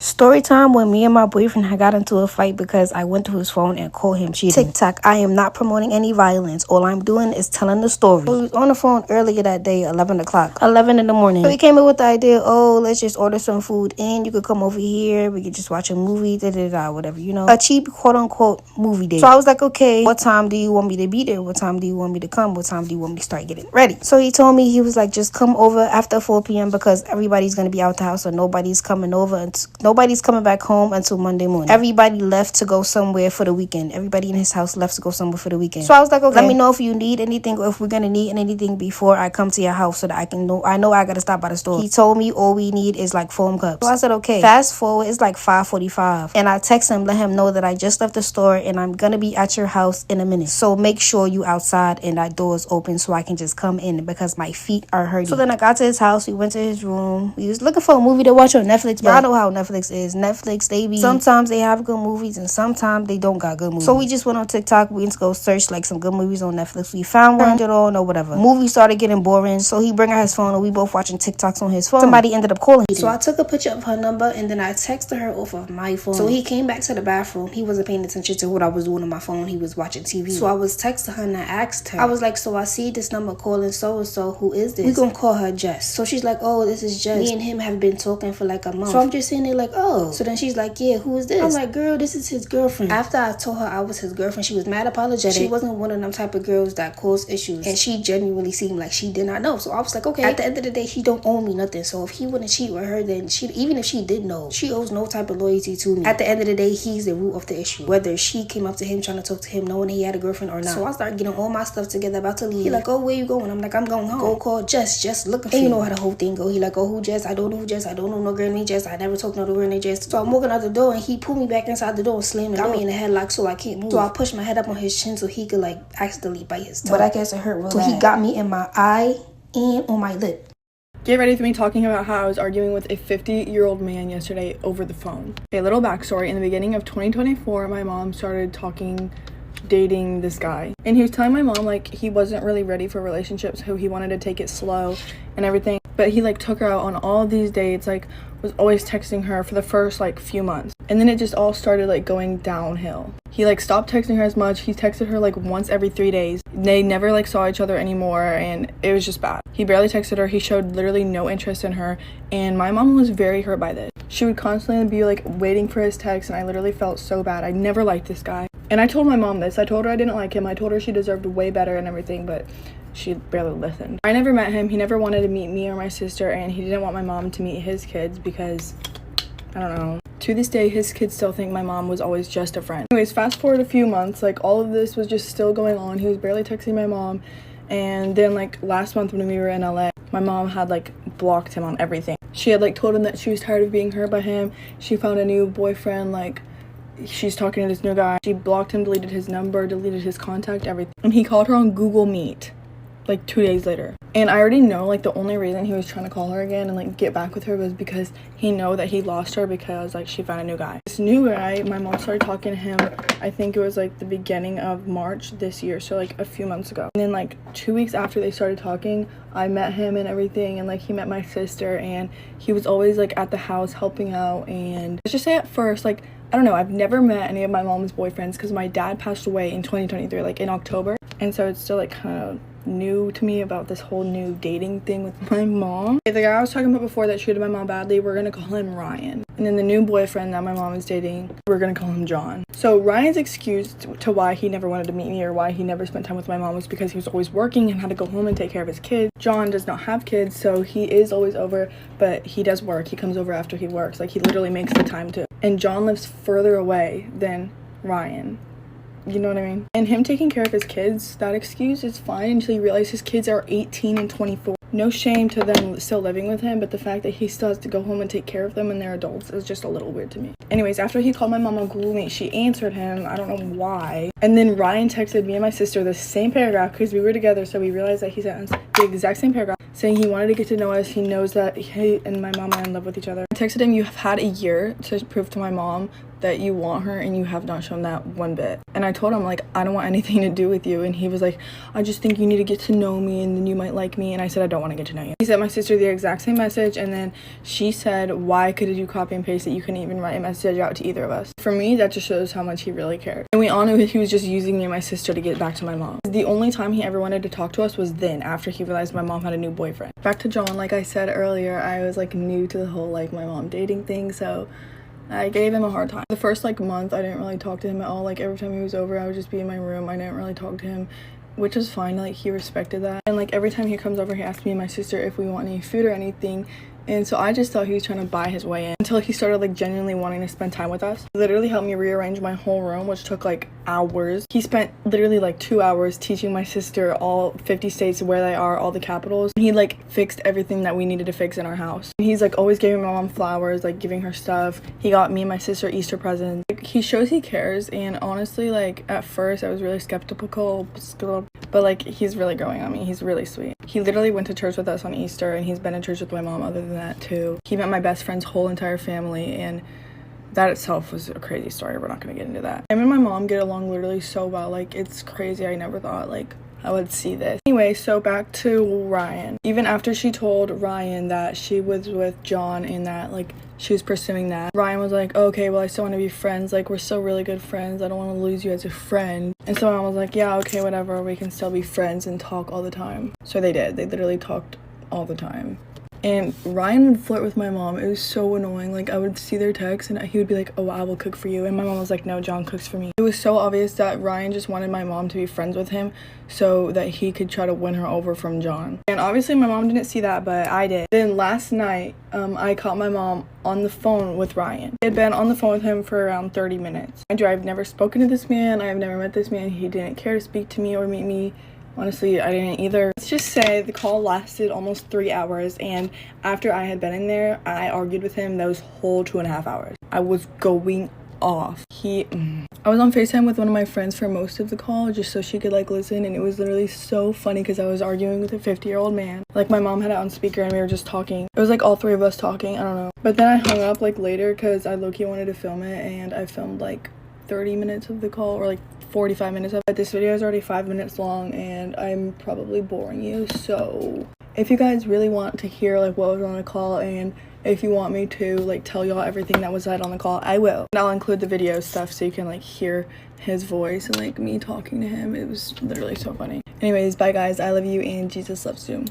Story time when me and my boyfriend had got into a fight because I went to his phone and called him cheating. TikTok, I am not promoting any violence. All I'm doing is telling the story. So he was on the phone earlier that day, 11 o'clock, 11 in the morning. So he came up with the idea, oh, let's just order some food and you could come over here. We could just watch a movie, whatever, a cheap quote unquote movie date. So I was like, okay, what time do you want me to be there? What time do you want me to come? What time do you want me to start getting ready? So he told me, he was like, just come over after 4 p.m. because everybody's going to be out the house, so nobody's coming over and nobody's coming back home until Monday morning. Everybody left to go somewhere for the weekend. Everybody in his house left to go somewhere for the weekend. So I was like, okay, let me know if you need anything or if we're gonna need anything before I come to your house so that I know I gotta stop by the store. He told me all we need is like foam cups. So I said, okay. Fast forward, it's like 5:45 and I text him, let him know that I just left the store and I'm gonna be at your house in a minute. So make sure you outside and that door is open so I can just come in because my feet are hurting. So then I got to his house. We went to his room. We was looking for a movie to watch on Netflix, but I know how Netflix is. Netflix, sometimes they have good movies and sometimes they don't got good movies. So we just went on TikTok. We went to go search like some good movies on Netflix. We found one, it all, no whatever. Movie started getting boring, so he bring out his phone and we both watching TikToks on his phone. Somebody ended up calling. So I took a picture of her number and then I texted her off of my phone. So he came back to the bathroom. He wasn't paying attention to what I was doing on my phone. He was watching TV. So I was texting her and I asked her. I was like, so I see this number calling so-and-so. Who is this? We gonna call her Jess. So she's like, oh, this is Jess. Me and him have been talking for like a month. So I'm just sitting there like, oh. So then she's like, yeah, who is this? I'm like, girl, this is his girlfriend. After I told her I was his girlfriend, she was mad apologetic. She wasn't one of them type of girls that cause issues. And she genuinely seemed like she did not know. So I was like, okay, at the end of the day, he don't owe me nothing. So if he wouldn't cheat with her, then even if she did know, she owes no type of loyalty to me. At the end of the day, he's the root of the issue. Whether she came up to him trying to talk to him knowing he had a girlfriend or not. So I started getting all my stuff together, about to leave. He like, oh, where you going? I'm like, I'm going home. Go call Jess. Jess looking for you. And you know how the whole thing go. He like, oh, who Jess? I don't know who Jess. I don't know no girl named Jess. I never talked to no girl named Jess. So I'm walking out the door and he pulled me back inside the door and slammed got me in the headlock so I can't move. So I pushed my head up on his chin so he could like accidentally bite his tongue. But I guess it hurt real bad. So he got me in my eye and on my lip. Get ready for me talking about how I was arguing with a 50-year-old man yesterday over the phone. A little backstory. In the beginning of 2024, my mom started dating this guy. And he was telling my mom like he wasn't really ready for relationships, so he wanted to take it slow and everything. But he like took her out on all of these dates, like was always texting her for the first like few months. And then it just all started like going downhill. He like stopped texting her as much. He texted her like once every 3 days. They never like saw each other anymore and it was just bad. He barely texted her. He showed literally no interest in her. And my mom was very hurt by this. She would constantly be like waiting for his text and I literally felt so bad. I never liked this guy. And I told my mom this. I told her I didn't like him. I told her she deserved way better and everything, but she barely listened. I never met him. He never wanted to meet me or my sister, and he didn't want my mom to meet his kids because, I don't know. To this day, his kids still think my mom was always just a friend. Anyways, fast forward a few months, like all of this was just still going on. He was barely texting my mom. And then like last month when we were in LA, my mom had like blocked him on everything. She had like told him that she was tired of being hurt by him. She found a new boyfriend, like she's talking to this new guy. She blocked him, deleted his number, deleted his contact, everything. And he called her on Google Meet like 2 days later. And I already know like the only reason he was trying to call her again and like get back with her was because he know that he lost her because like she found a new guy. This new guy, my mom started talking to him, I think it was like the beginning of March this year, so like a few months ago. And then like 2 weeks after they started talking, I met him and everything, and like he met my sister and he was always like at the house helping out. And let's just say at first, like I don't know, I've never met any of my mom's boyfriends because my dad passed away in 2023, like in October. And so it's still like kind of new to me about this whole new dating thing with my mom. The guy I was talking about before that treated my mom badly, we're gonna call him Ryan. And then the new boyfriend that my mom is dating, we're gonna call him John. So Ryan's excuse to why he never wanted to meet me or why he never spent time with my mom was because he was always working and had to go home and take care of his kids. John does not have kids, so he is always over, but he does work. He comes over after he works. Like he literally makes the time to. And John lives further away than Ryan. You know what I mean? And him taking care of his kids, that excuse is fine until you realize his kids are 18 and 24. No shame to them still living with him, but the fact that he still has to go home and take care of them when they're adults is just a little weird to me. Anyways, after he called my mom on Google Meet, she answered him. I don't know why. And then Ryan texted me and my sister the same paragraph because we were together, so we realized that he sent us the exact same paragraph saying he wanted to get to know us. He knows that he and my mom are in love with each other. I texted him, you have had a year to prove to my mom that you want her and you have not shown that one bit. And I told him I don't want anything to do with you. And he was like, I just think you need to get to know me and then you might like me. And I said, I don't don't want to get to know you. He sent my sister the exact same message, and then she said, why could you copy and paste it? You couldn't even write a message out to either of us. For me, that just shows how much he really cared. And we all knew he was just using me and my sister to get back to my mom. The only time he ever wanted to talk to us was then, after he realized my mom had a new boyfriend. Back to John, like I said earlier, I was like new to the whole like my mom dating thing, so I gave him a hard time. The first like month, I didn't really talk to him at all. Like every time he was over, I would just be in my room. I didn't really talk to him, which was fine. Like he respected that. And like every time he comes over, he asks me and my sister if we want any food or anything. And so I just thought he was trying to buy his way in, until he started like genuinely wanting to spend time with us. He literally helped me rearrange my whole room, which took like hours. He spent literally like 2 hours teaching my sister all 50 states where they are, all the capitals. He like fixed everything that we needed to fix in our house. He's like always giving my mom flowers, like giving her stuff. He got me and my sister Easter presents. Like, he shows he cares, and honestly, like at first I was really skeptical, but like he's really growing on me. He's really sweet. He literally went to church with us on Easter, and he's been in church with my mom other than that too. He met my best friend's whole entire family, and that itself was a crazy story. We're not gonna get into that. Him and my mom get along literally so well. Like it's crazy. I never thought like I would see this. Anyway, so back to Ryan. Even after she told Ryan that she was with John and that like she was pursuing that, Ryan was like, okay, well I still want to be friends. Like we're still really good friends. I don't want to lose you as a friend. And so I was like, yeah, okay, whatever. We can still be friends and talk all the time. So they did. They literally talked all the time. And Ryan would flirt with my mom. It was so annoying. Like I would see their texts and he would be like, oh, I will cook for you. And my mom was like, no, John cooks for me. It was so obvious that Ryan just wanted my mom to be friends with him so that he could try to win her over from John. And obviously my mom didn't see that, but I did. Then last night, I caught my mom on the phone with Ryan. I had been on the phone with him for around 30 minutes. I've never spoken to this man. I've never met this man. He didn't care to speak to me or meet me. Honestly, I didn't either. Let's just say the call lasted almost 3 hours, and after I had been in there, I argued with him those whole 2.5 hours. I was going off. I was on FaceTime with one of my friends for most of the call just so she could like listen, and it was literally so funny because I was arguing with a 50-year-old man. Like my mom had it on speaker and we were just talking. It was like all three of us talking. I don't know. But then I hung up like later because I low-key wanted to film it, and I filmed like 30 minutes of the call, or like 45 minutes of it. This video is already 5 minutes long and I'm probably boring you, so if you guys really want to hear like what was on the call, and if you want me to like tell y'all everything that was said on the call, I will. And I'll include the video stuff so you can like hear his voice and like me talking to him. It was literally so funny. Anyways, bye guys, I love you and Jesus loves you.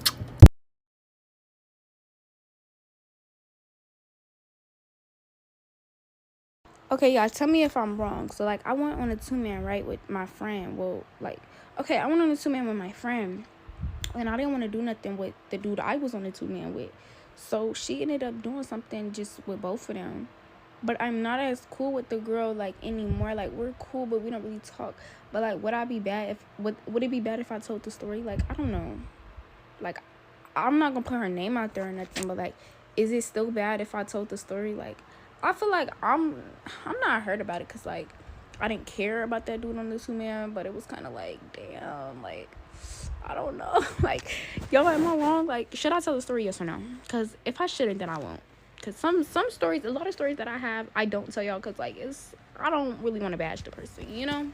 Okay, y'all, tell me if I'm wrong. So, like, I went on a 2-man, right, with my friend. Well, like, okay, I went on a 2-man with my friend, and I didn't want to do nothing with the dude I was on a 2-man with. So, she ended up doing something just with both of them. But I'm not as cool with the girl, like, anymore. Like, we're cool, but we don't really talk. But, like, would it be bad if I told the story? Like, I don't know. Like, I'm not going to put her name out there or nothing, but, like, is it still bad if I told the story? Like, I feel like I'm not hurt about it because, like, I didn't care about that dude on the 2-man, but it was kind of like, damn, like, I don't know. Like, yo, am I wrong? Like, should I tell the story, yes or no? Because if I shouldn't, then I won't. Because some stories, a lot of stories that I have, I don't tell y'all because, like, I don't really want to bash the person, you know?